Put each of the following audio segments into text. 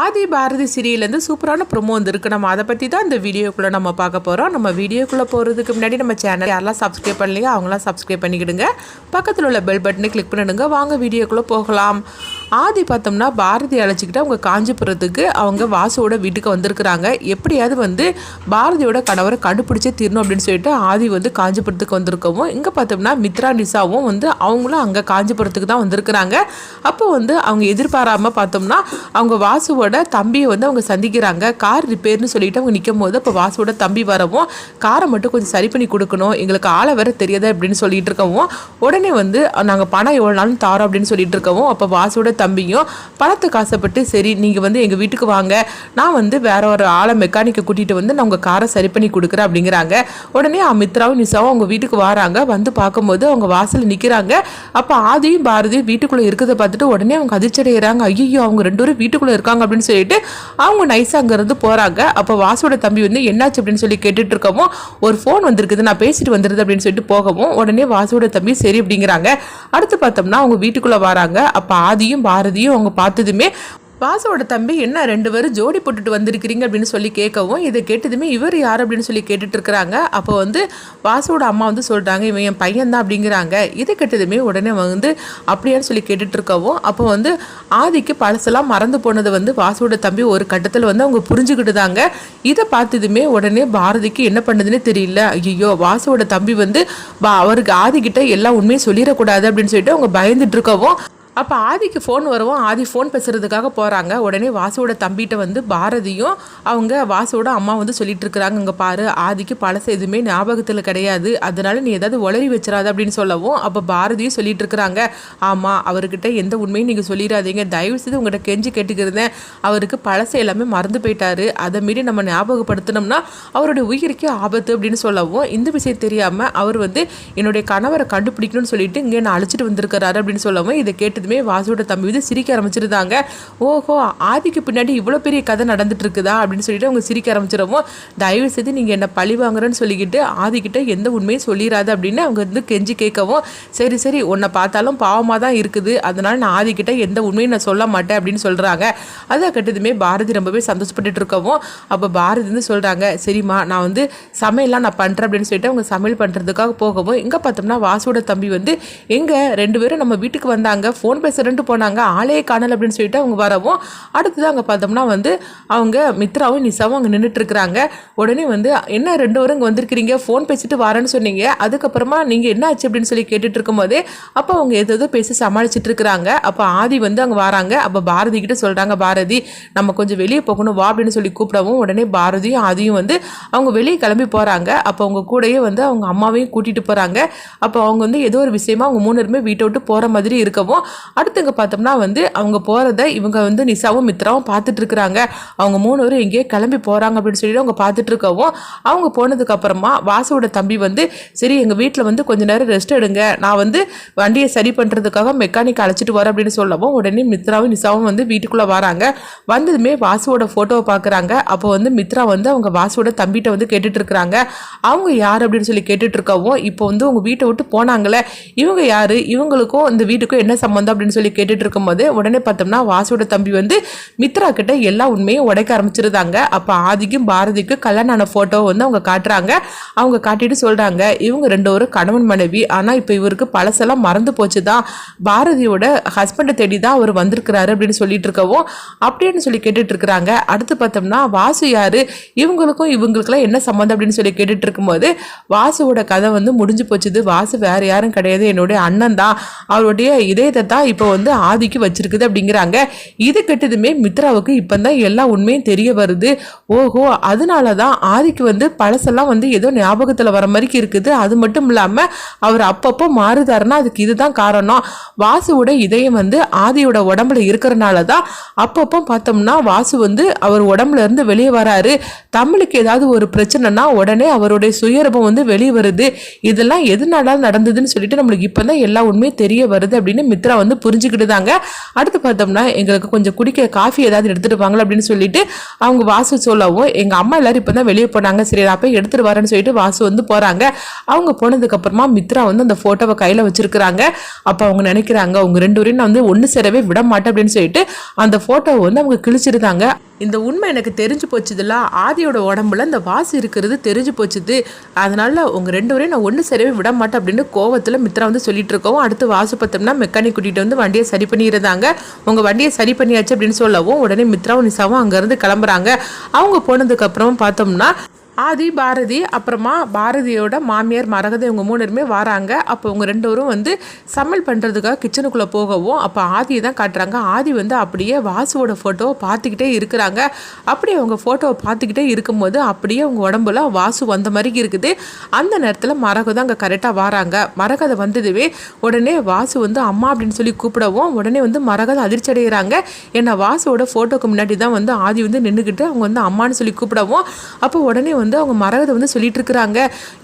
ஆதி பாரதி சீரியல்லேருந்து சூப்பரான ப்ரொமோ வந்துருக்கு. நம்ம அதை பற்றி தான் இந்த வீடியோக்குள்ளே நம்ம பார்க்க போகிறோம். நம்ம வீடியோக்குள்ளே போகிறதுக்கு முன்னாடி நம்ம சேனல் யாரெல்லாம் சப்ஸ்கிரைப் பண்ணலையோ அவங்களாம் சப்ஸ்கிரைப் பண்ணிக்கிடுங்க. பக்கத்தில் உள்ள பெல் பட்டனை கிளிக் பண்ணிடுங்க. வாங்க வீடியோக்குள்ளே போகலாம். ஆதி பார்த்தோம்னா பாரதி அழைச்சிக்கிட்டு அவங்க காஞ்சிபுரத்துக்கு அவங்க வாசுவோட வீட்டுக்கு வந்திருக்கிறாங்க. எப்படியாவது பாரதியோட கணவரை கண்டுபிடிச்சே தீரணும் அப்படின்னு சொல்லிட்டு ஆதி காஞ்சிபுரத்துக்கு வந்திருக்கவும், இங்கே பார்த்தோம்னா மித்ரா நிஷாவும் அவங்களும் அங்கே காஞ்சிபுரத்துக்கு தான் வந்திருக்கிறாங்க. அப்போ அவங்க எதிர்பாராமல் பார்த்தோம்னா அவங்க வாசுவோட தம்பியை அவங்க சந்திக்கிறாங்க. கார் ரிப்பேர்னு சொல்லிட்டு அவங்க நிற்கும் போது அப்போ வாசுவோட தம்பி வரவும், காரை மட்டும் கொஞ்சம் சரி பண்ணி கொடுக்கணும், எங்களுக்கு ஆளை வேற தெரியாத அப்படின்னு சொல்லிட்டு இருக்கவும், உடனே நாங்கள் பணம் எவ்வளோ நாளும் தாரோம் அப்படின்னு சொல்லிட்டு இருக்கவும், அப்போ வாசுவோட தம்பியும் பணத்துக்கு ஆசைப்பட்டு சரி நீங்கள் எங்கள் வீட்டுக்கு வாங்க, நான் வேற ஒரு ஆளை மெக்கானிக்கை கூட்டிகிட்டு நான் உங்கள் காரை சரி பண்ணி கொடுக்குறேன் அப்படிங்கிறாங்க. உடனே மித்ராவும் நிஷாவும் அவங்க வீட்டுக்கு வராங்க. பார்க்கும்போது அவங்க வாசலில் நிற்கிறாங்க. அப்போ ஆதியும் பாரதியும் வீட்டுக்குள்ளே இருக்கிறத பார்த்துட்டு உடனே அவங்க அதிர்ச்சடைகிறாங்க. ஐயோ அவங்க ரெண்டு பேரும் வீட்டுக்குள்ளே இருக்காங்க அப்படின்னு சொல்லிட்டு அவங்க நைஸாக அங்கேருந்து போகிறாங்க. அப்போ வாசுவோட தம்பி என்னாச்சு அப்படின்னு சொல்லி கேட்டுட்டு இருக்கவும், ஒரு ஃபோன் வந்திருக்குது, நான் பேசிட்டு வந்துடுது அப்படின்னு சொல்லிட்டு போகவும், உடனே வாசுவோட தம்பி சரி அப்படிங்கிறாங்க. அடுத்து பார்த்தோம்னா அவங்க வீட்டுக்குள்ளே வராங்க. அப்போ ஆதியும் பாரதியும் அவங்க பார்த்ததுமே வாசுவோட தம்பி என்ன ரெண்டு பேரும் ஜோடி போட்டுட்டு வந்திருக்கிறீங்க அப்படின்னு சொல்லி கேட்கவும், இதை கேட்டதுமே இவர் யார் அப்படின்னு சொல்லி கேட்டுட்டு இருக்கிறாங்க. அப்போ வாசுவோட அம்மா சொல்கிறாங்க இவன் என் பையன் தான் அப்படிங்கிறாங்க. இதை கேட்டதுமே உடனே அப்படியான்னு சொல்லி கேட்டுட்டு இருக்கவும், அப்போ ஆதிக்கு பழசெல்லாம் மறந்து போனது வாசுவோட தம்பி ஒரு கட்டத்தில் அவங்க புரிஞ்சுக்கிட்டுதாங்க. இதை பார்த்ததுமே உடனே பாரதிக்கு என்ன பண்ணுதுன்னு தெரியல. ஐயோ வாசுவோட தம்பி அவருக்கு ஆதிக்கிட்ட எல்லா உண்மையும் சொல்லிடக்கூடாது அப்படின்னு சொல்லிட்டு அவங்க பயந்துட்டு இருக்கவும், அப்போ ஆதிக்கு ஃபோன் வரவும் ஆதி ஃபோன் பேசுகிறதுக்காக போகிறாங்க. உடனே வாசுவோட தம்பிகிட்ட பாரதியும் அவங்க வாசுவோட அம்மா சொல்லிட்டு இருக்கிறாங்க, இங்கே பாரு ஆதிக்கு பழச எதுவுமே ஞாபகத்தில் கிடையாது, அதனால நீ ஏதாவது உளறி வச்சிடாது அப்படின்னு சொல்லவும், அப்போ பாரதியும் சொல்லிட்டு இருக்கிறாங்க, ஆமாம் அவர்கிட்ட எந்த உண்மையும் நீங்கள் சொல்லிடாதீங்க, தயவு செய்து உங்கள்கிட்ட கெஞ்சி கேட்டுக்கிறதேன், அவருக்கு பழச எல்லாமே மறந்து போயிட்டாரு, அதை மீறி நம்ம ஞாபகப்படுத்தினோம்னா அவருடைய உயிருக்கே ஆபத்து அப்படின்னு சொல்லவும், இந்த விஷயம் தெரியாமல் அவர் என்னுடைய கணவரை கண்டுபிடிக்கணும்னு சொல்லிட்டு இங்கே நான் அழைச்சிட்டு வந்திருக்கிறாரு அப்படின்னு சொல்லவும், இதை கேட்டு வாசுவோட தம்பி சிரிக்க ஆரம்பிச்சிருந்தாங்க. ஓஹோ ஆதிக்கு பின்னாடி இவ்வளோ பெரிய கதை நடந்துட்டு இருக்குதா அப்படின்னு சொல்லிட்டு அவங்க சிரிக்க ஆரம்பிச்சிடவும், தயவு செய்து நீங்கள் என்ன பழி வாங்குறேன்னு சொல்லிக்கிட்டு ஆதிக்கிட்ட எந்த உண்மையும் சொல்லிடாது அப்படின்னு அவங்க கெஞ்சி கேட்கவும், சரி சரி உன்னை பார்த்தாலும் பாவமாக தான் இருக்குது, அதனால நான் ஆதிக்கிட்ட எந்த உண்மையும் நான் சொல்ல மாட்டேன் அப்படின்னு சொல்கிறாங்க. அதை கட்டதுமே பாரதி ரொம்பவே சந்தோஷப்பட்டுட்டு இருக்கவும், அப்போ பாரதி சொல்கிறாங்க, சரிம்மா நான் சமையல்லாம் நான் பண்ணுறேன் அப்படின்னு சொல்லிட்டு அவங்க சமையல் பண்ணுறதுக்காக போகவும், இங்கே பார்த்தோம்னா வாசுவோட தம்பி எங்கே ரெண்டு பேரும் நம்ம வீட்டுக்கு வந்தாங்க, ஃபோன் பேசுறேன்ட்டு போனாங்க, ஆளையே காணல் அப்படின்னு சொல்லிட்டு அவங்க வரவும், அடுத்தது அங்கே பார்த்தோம்னா அவங்க மித்ராவும் நிஷாவும் அங்கே நின்றுட்டு இருக்கிறாங்க. உடனே என்ன ரெண்டு பேரும் இங்கே வந்திருக்கிறீங்க, ஃபோன் பேசிட்டு வரேன்னு சொன்னீங்க, அதுக்கப்புறமா நீங்கள் என்ன ஆச்சு அப்படின்னு சொல்லி கேட்டுட்டு இருக்கும் போதே அப்போ அவங்க ஏதோ பேசி சமாளிச்சுட்டு இருக்கிறாங்க. அப்போ ஆதி அங்கே வராங்க. அப்போ பாரதி கிட்ட சொல்கிறாங்க, பாரதி நம்ம கொஞ்சம் வெளியே போகணும் வா அப்படின்னு சொல்லி கூப்பிடவும், உடனே பாரதியும் ஆதியும் அவங்க வெளியே கிளம்பி போகிறாங்க. அப்போ அவங்க கூடயே அவங்க அம்மாவையும் கூட்டிகிட்டு போகிறாங்க. அப்போ அவங்க ஏதோ ஒரு விஷயமா அவங்க மூணு பேருமே வீட்டை விட்டு போகிற மாதிரி இருக்கவும், அடுத்துங்க பார்த்தோம்னா அவங்க போகிறத இவங்க நிஷாவும் மித்ராவும் பார்த்துட்டு இருக்கிறாங்க. அவங்க மூணு பேரும் எங்கேயோ கிளம்பி போகிறாங்க அப்படின்னு சொல்லிட்டு அவங்க பார்த்துட்டு இருக்கவும், அவங்க போனதுக்கு அப்புறமா வாசுவோட தம்பி சரி எங்கள் வீட்டில் கொஞ்ச நேரம் ரெஸ்ட் எடுங்க, நான் வண்டியை சரி பண்ணுறதுக்காக மெக்கானிக் அழைச்சிட்டு வரேன் அப்படின்னு சொல்லவும், உடனே மித்ராவும் நிஷாவும் வீட்டுக்குள்ளே வராங்க. வந்ததுமே வாசுவோட ஃபோட்டோவை பார்க்குறாங்க. அப்போ மித்ரா அவங்க வாசுவோட தம்பிகிட்ட கேட்டுட்டு இருக்கிறாங்க, அவங்க யார் அப்படின்னு சொல்லி கேட்டுட்டு இருக்கவும், இப்போ உங்கள் வீட்டை விட்டு போனாங்களே இவங்க யார், இவங்களுக்கும் இந்த வீட்டுக்கும் என்ன சம்மந்தம் அப்படின்னு சொல்லி கேட்டுட்டு இருக்கும்போது உடனே பார்த்தோம்னா வாசுவோட தம்பி மித்ரா கிட்ட எல்லா உண்மையும் உடைக்க ஆரம்பிச்சிருந்தாங்க. அப்போ ஆதிக்கும் பாரதிக்கும் கல்யாணம் ஆன ஃபோட்டோ அவங்க காட்டுறாங்க. அவங்க காட்டிட்டு சொல்கிறாங்க, இவங்க ரெண்டு ஒரு கணவன் மனைவி, ஆனால் இப்போ இவருக்கு பழசெல்லாம் மறந்து போச்சு தான், பாரதியோட ஹஸ்பண்டை தேடி தான் அவர் வந்திருக்கிறாரு அப்படின்னு சொல்லிட்டு இருக்கவும், அப்படின்னு சொல்லி கேட்டுட்டு இருக்கிறாங்க. அடுத்து பார்த்தோம்னா வாசு யாரு, இவங்களுக்கும் இவங்களுக்குலாம் என்ன சம்மந்தம் அப்படின்னு சொல்லி கேட்டுட்டு இருக்கும்போது வாசுவோட கதை முடிஞ்சு போச்சுது, வாசு வேற யாரும் கிடையாது, என்னுடைய அண்ணன் தான், அவருடைய இதயத்தை தான் இப்போ ஆதிக்கு வச்சிருக்குது அப்படிங்கிறாங்க. இது கெட்டதுமே மித்ராவுக்கு இப்போ தான் எல்லா உண்மையும் தெரிய வருது. ஓஹோ அதனால தான் ஆதிக்கு பழசெல்லாம் ஏதோ ஞாபகத்தில் வர மாதிரி இருக்குது, அது மட்டும் இல்லாமல் அவர் அப்பப்போ மாறுதாருன்னா அதுக்கு இதுதான் காரணம், வாசுவோட இதயம் ஆதியோட உடம்புல இருக்கிறனால தான் அப்பப்போ பார்த்தோம்னா வாசு அவர் உடம்புல இருந்து வெளியே வராரு, தமிழுக்கு ஏதாவது ஒரு பிரச்சனைனா உடனே அவருடைய சுயரூபம் வெளியே வருது, இதெல்லாம் எதனால நடந்ததுன்னு சொல்லிட்டு நம்மளுக்கு இப்போ தான் எல்லா உண்மையும் தெரிய வருது அப்படின்னு மித்ரா வந்து புரிஞ்சுக்கிட்டுதாங்க. அடுத்து பார்த்தோம்னா எங்களுக்கு கொஞ்சம் குடிக்க காஃபி ஏதாவது எடுத்துட்டு வாங்க அப்படின்னு சொல்லிட்டு அவங்க வாசு சொல்லவும் எங்க அம்மா எல்லாரும் இப்பதான் வெளியே போனாங்க, சரி அப்ப எடுத்துட்டு வரேன்னு சொல்லிட்டு வாசு வந்து போறாங்க. அவங்க போனதுக்கு அப்புறமா மித்ரா வந்து அந்த போட்டோவை கையில வச்சிருக்கிறாங்க. அப்ப அவங்க நினைக்கிறாங்க உங்க ரெண்டு பேரையும் நான் வந்து ஒண்ணு சேரவே விட மாட்டேன் அப்படின்னு சொல்லிட்டு அந்த போட்டோவை வந்து அவங்க கிழிச்சிருந்தாங்க. இந்த உண்மை எனக்கு தெரிஞ்சு போச்சுதுல, ஆதியோட உடம்புல இந்த வாசு இருக்கிறது தெரிஞ்சு போச்சுது, அதனால உங்க ரெண்டு பேரையும் நான் ஒன்று சேரவே விட மாட்டேன் அப்படின்னு கோவத்துல மித்ரா வந்து சொல்லிட்டு இருக்கோம். அடுத்து வாசு பார்த்தோம்னா மெக்கானிக் கூட்டிட்டு வந்து வண்டியை சரி பண்ணியிருந்தாங்க. உங்க வண்டியை சரி பண்ணியாச்சு அப்படின்னு சொல்லவும் உடனே மித்ராவும் நிசாவும் அங்கிருந்து கிளம்புறாங்க. அவங்க போனதுக்கு அப்புறம் பார்த்தோம்னா ஆதி பாரதி அப்புறமா பாரதியோட மாமியார் மரகதை இவங்க 3 பேருமே வராங்க. அப்போ இவங்க 2 பேரும் வந்து சமையல் பண்ணுறதுக்காக கிச்சனுக்குள்ளே போகவும் அப்போ ஆதியை தான் காட்டுறாங்க. ஆதி வந்து அப்படியே வாசுவோட ஃபோட்டோவை பார்த்துக்கிட்டே இருக்கிறாங்க. அப்படியே அவங்க ஃபோட்டோவை பார்த்துக்கிட்டே இருக்கும்போது அப்படியே அவங்க உடம்புல வாசு வந்த மாதிரி இருக்குது. அந்த நேரத்தில் மரகதை அங்கே கரெக்டாக வராங்க. மரகதை வந்ததுவே உடனே வாசு வந்து அம்மா அப்படின்னு சொல்லி கூப்பிடவும் உடனே வந்து மரகதை அதிர்ச்சி அடைகிறாங்க. ஏன்னா வாசுவோட ஃபோட்டோக்கு முன்னாடி தான் வந்து ஆதி வந்து நின்றுக்கிட்டு அவங்க வந்து அம்மான்னு சொல்லி கூப்பிடவும் அப்போ உடனே வந்து அவங்க மரகதை வந்து சொல்லிட்டு இருக்கிறாங்க,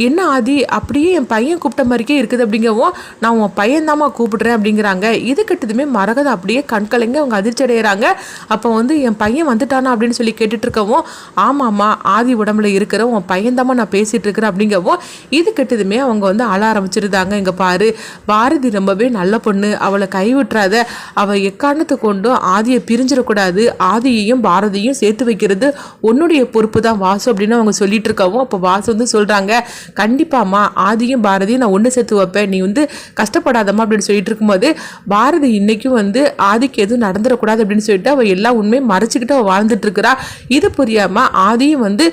என்ன ஆதி அப்படியே என் பையன் கூப்பிட்ட மாதிரிக்கே இருக்குது அப்படிங்கவும் நான் உன் பையன் தாம்மா கூப்பிடுறேன் அப்படிங்கிறாங்க. இது கிட்டதுமே மரகதை அப்படியே கண்கலைங்க அவங்க அதிர்ச்சி அடைகிறாங்க. அப்போ வந்து என் பையன் வந்துட்டானா அப்படின்னு சொல்லி கேட்டுட்டு இருக்கவும் ஆமாம்மா ஆதி உடம்புல இருக்கிற உன் பையன் தாம்மா நான் பேசிட்டு இருக்கிறேன் அப்படிங்கவும் இது கிட்டதுமே அவங்க வந்து அழ ஆரம்பிச்சிருந்தாங்க. இங்க பாரு பாரதி ரொம்பவே நல்ல பொண்ணு, அவளை கைவிட்டுறாத, அவள் எக்காரணத்தை கொண்டும் ஆதியை பிரிஞ்சிடக்கூடாது, ஆதியையும் பாரதியும் சேர்த்து வைக்கிறது உன்னுடைய பொறுப்பு தான் வாசு அப்படின்னு அவங்க சொல்லிட்டு இருக்கவும் அப்போ வாசு வந்து சொல்றாங்க, கண்டிப்பாமா ஆதியும் பாரதியும் நான் ஒன்று சேர்த்து வைப்பேன், நீ வந்து கஷ்டப்படாதம்மா அப்படின்னு சொல்லிட்டு இருக்கும்போது பாரதி இன்னைக்கும் வந்து ஆதிக்கு எதுவும் நடந்துடக்கூடாது அப்படின்னு சொல்லிட்டு அவள் எல்லா உண்மையும் மறைச்சிக்கிட்டு அவள் வாழ்ந்துட்டு இருக்கிறா. இது புரியாம ஆதியும் வந்து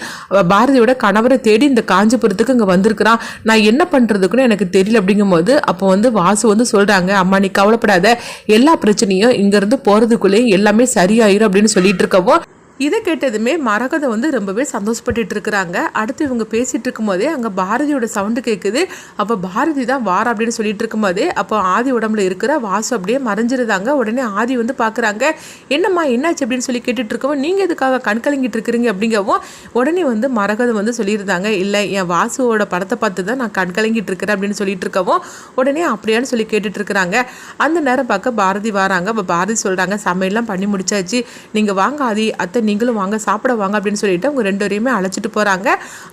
பாரதியோட கணவரை தேடி இந்த காஞ்சிபுரத்துக்கு இங்கே வந்திருக்கிறான், நான் என்ன பண்றதுக்குன்னு எனக்கு தெரியல அப்படிங்கும்போது அப்போ வந்து வாசு வந்து சொல்றாங்க, அம்மா நீ கவலைப்படாத, எல்லா பிரச்சனையும் இங்கிருந்து போறதுக்குள்ளேயும் எல்லாமே சரியாயிரும் அப்படின்னு சொல்லிட்டு இருக்கவும் இதை கேட்டதுமே மரகதை வந்து ரொம்பவே சந்தோஷப்பட்டுட்டு இருக்கிறாங்க. அடுத்து இவங்க பேசிட்டு இருக்கும்போதே அங்கே பாரதியோட சவுண்டு கேட்குது. அப்போ பாரதி தான் வார அப்படின்னு சொல்லிட்டு இருக்கும்போதே அப்போ ஆதி உடம்புல இருக்கிற வாசு அப்படியே மறைஞ்சிருந்தாங்க. உடனே ஆதி வந்து பார்க்குறாங்க, என்னம்மா என்னாச்சு அப்படின்னு சொல்லி கேட்டுட்டு இருக்கவும் நீங்கள் எதுக்காக கண்கலங்கிட்டு இருக்கிறீங்க அப்படிங்கவும் உடனே வந்து மரகதை வந்து சொல்லியிருந்தாங்க, இல்லை என் வாசுவோட படத்தை பார்த்து தான் நான் கண்கலங்கிட்டு இருக்கிறேன் அப்படின்னு சொல்லிட்டு இருக்கவும் உடனே அப்படியான்னு சொல்லி கேட்டுட்டு இருக்கிறாங்க. அந்த நேரம் பார்க்க பாரதி வராங்க. அப்போ பாரதி சொல்கிறாங்க, சமையல்லாம் பண்ணி முடிச்சாச்சு, நீங்கள் வாங்க ஆதி அத்தை நீங்களும் வாங்க சாப்பிட வாங்க அப்படின்னு சொல்லிட்டு அவங்க 2 பேரையுமே அழைச்சிட்டு போகிறாங்க.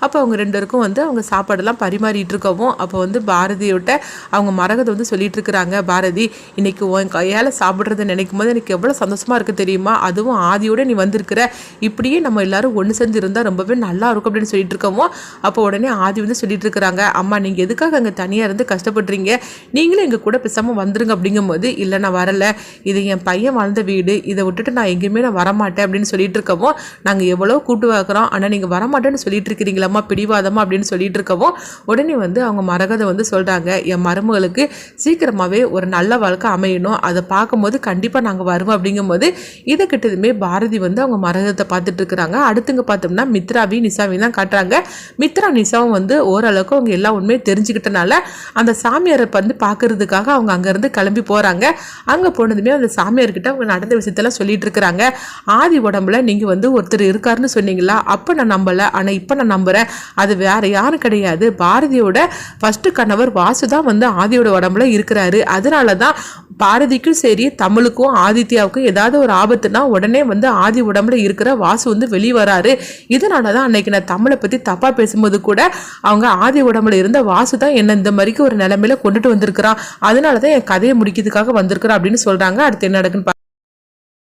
அப்போ அவங்க 2 பேருக்கும் வந்து அவங்க சாப்பாடெல்லாம் பரிமாறிட்டு இருக்கவும் அப்போ வந்து பாரதியோட அவங்க மரகதை வந்து சொல்லிட்டு இருக்கிறாங்க, பாரதி இன்னைக்கு உன் கையால் சாப்பிட்றத நினைக்கும் போது எனக்கு எவ்வளோ சந்தோஷமாக இருக்குது தெரியுமா, அதுவும் ஆதியோட நீ வந்திருக்கிற, இப்படியே நம்ம எல்லாரும் ஒன்று சேர்ந்து இருந்தால் ரொம்பவே நல்லா இருக்கும் அப்படின்னு சொல்லிட்டு இருக்கவும் அப்போ உடனே ஆதி வந்து சொல்லிட்டு இருக்கிறாங்க, அம்மா நீங்கள் எதுக்காக அங்கே தனியாக இருந்து கஷ்டப்படுறீங்க, நீங்களும் எங்கள் கூட பேசாமல் வந்துருங்க அப்படிங்கும்போது இல்லை நான் வரலை, இது என் பையன் வாழ்ந்த வீடு, இதை விட்டுட்டு நான் எங்கேயுமே நான் வரமாட்டேன் அப்படின்னு சொல்லிட்டு இருக்கவும் நாங்கள் எவ்வளோ கூட்டு வைக்கிறோம் ஆனால் நீங்கள் வரமாட்டேன்னு சொல்லிட்டு இருக்கிறீங்களாம்மா பிடிவாதமா அப்படின்னு சொல்லிட்டு இருக்கவும் உடனே வந்து அவங்க மரகதை வந்து சொல்கிறாங்க, என் மருமகளுக்கு சீக்கிரமாகவே ஒரு நல்ல வாழ்க்கை அமையணும், அதை பார்க்கும்போது கண்டிப்பாக நாங்கள் வருவோம் அப்படிங்கும்போது இதை கிட்டதுமே பாரதி வந்து அவங்க மரகத்தை பார்த்துட்டு இருக்கிறாங்க. அடுத்துங்க பார்த்தோம்னா மித்ராவி நிசாவி தான் காட்டுறாங்க. மித்ரா நிசாவும் வந்து ஓரளவுக்கு அவங்க எல்லா உண்மையும் தெரிஞ்சுக்கிட்டனால அந்த சாமியாரை வந்து பார்க்கறதுக்காக அவங்க அங்கேருந்து கிளம்பி போகிறாங்க. அங்கே போனதுமே அந்த சாமியார்கிட்ட அவங்க நடந்த விஷயத்தெல்லாம் சொல்லிட்டு இருக்கிறாங்க, ஆதி உடம்புல நீங்கள் வந்து ஒருத்தர் இருக்காருன்னு சொன்னீங்களா, அப்போ நான் நம்பலை, ஆனால் இப்போ நான் நம்புகிறேன், அது வேற யாரும் கிடையாது, பாரதியோட ஃபர்ஸ்ட் கணவர் வாசு தான் வந்து ஆதியோட உடம்புல இருக்கிறாரு, அதனால தான் பாரதிக்கும் சரி தமிழுக்கும் ஆதித்யாவுக்கும் ஏதாவது ஒரு ஆபத்துனா உடனே வந்து ஆதி உடம்புல இருக்கிற வாசு வந்து வெளியே வராரு, இதனால தான் அன்னைக்கு நான் தமிழை பற்றி தப்பாக பேசும்போது கூட அவங்க ஆதி உடம்புல இருந்த வாசு தான் என்ன இந்த மாதிரிக்கு ஒரு நிலைமையில கொண்டுட்டு வந்திருக்கிறான், அதனால தான் என் கதையை முடிக்கிறதுக்காக வந்திருக்கிறான் அப்படின்னு சொல்கிறாங்க. அடுத்து என்ன நடக்குன்னு